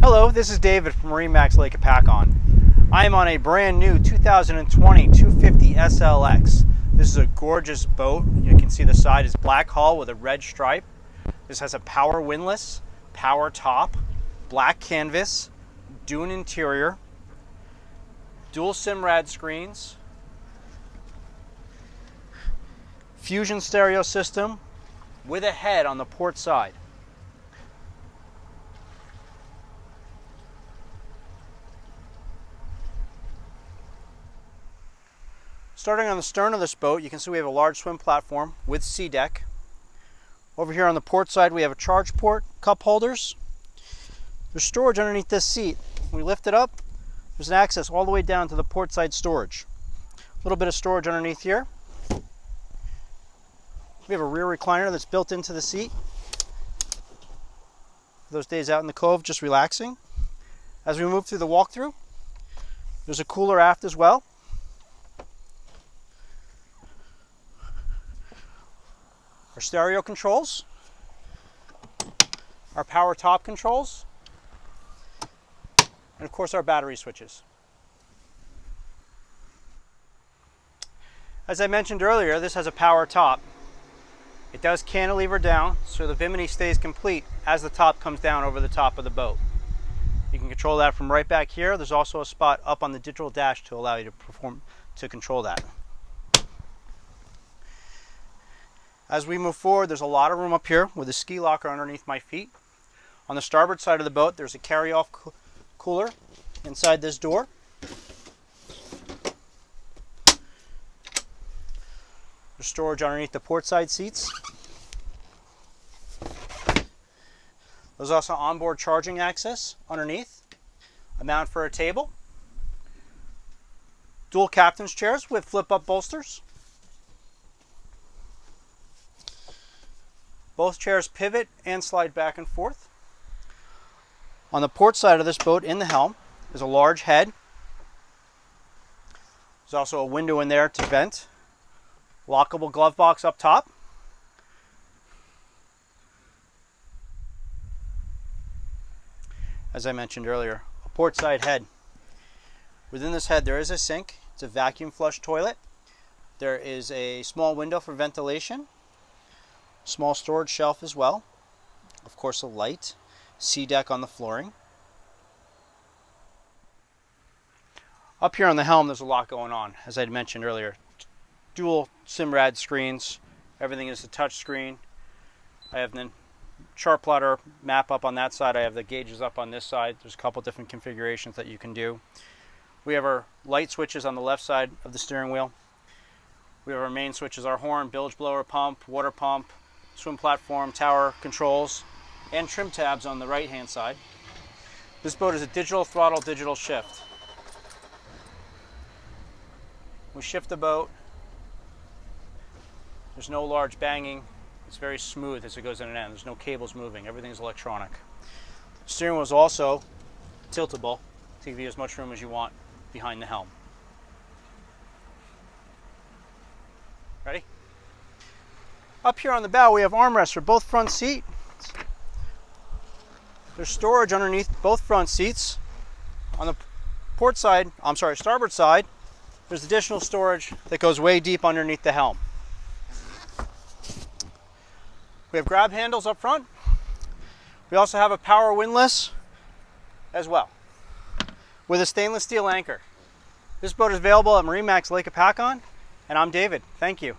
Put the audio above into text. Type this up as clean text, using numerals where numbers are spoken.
Hello, this is David from MarineMax Lake Hopatcong. I am on a brand new 2020 250 SLX. This is a gorgeous boat. You can see the side is black hull with a red stripe. This has a power windlass, power top, black canvas, dune interior, dual SIMRAD screens, fusion stereo system with a head on the port side. Starting on the stern of this boat, you can see we have a large swim platform with sea deck. Over here on the port side, we have a charge port, cup holders. There's storage underneath this seat. When we lift it up, there's an access all the way down to the port side storage. A little bit of storage underneath here. We have a rear recliner that's built into the seat. Those days out in the cove, just relaxing. As we move through the walkthrough, there's a cooler aft as well. Our stereo controls, our power top controls, and of course our battery switches. As I mentioned earlier, this has a power top. It does cantilever down, so the bimini stays complete as the top comes down over the top of the boat. You can control that from right back here. There's also a spot up on the digital dash to allow you to control that. As we move forward, there's a lot of room up here with a ski locker underneath my feet. On the starboard side of the boat, there's a carry-off cooler inside this door. There's storage underneath the port side seats. There's also onboard charging access underneath. A mount for a table. Dual captain's chairs with flip-up bolsters. Both chairs pivot and slide back and forth. On the port side of this boat in the helm is a large head. There's also a window in there to vent. Lockable glove box up top. As I mentioned earlier, a port side head. Within this head there is a sink. It's a vacuum flush toilet. There is a small window for ventilation. Small storage shelf as well. Of course a light. Sea deck on the flooring. Up here on the helm there's a lot going on, as I mentioned earlier. Dual SIMRAD screens. Everything is a touch screen. I have the chart plotter map up on that side. I have the gauges up on this side. There's a couple different configurations that you can do. We have our light switches on the left side of the steering wheel. We have our main switches, our horn, bilge blower pump, water pump, swim platform, tower controls, and trim tabs on the right hand side. This boat is a digital throttle, digital shift. We shift the boat. There's no large banging. It's very smooth as it goes in and out. There's no cables moving. Everything is electronic. The steering wheel is also tiltable to give you as much room as you want behind the helm. Ready? Up here on the bow we have armrests for both front seats. There's storage underneath both front seats. On the starboard side, there's additional storage that goes way deep underneath the helm. We have grab handles up front. We also have a power windlass as well with a stainless steel anchor. This boat is available at MarineMax Lake Hopatcong, and I'm David. Thank you.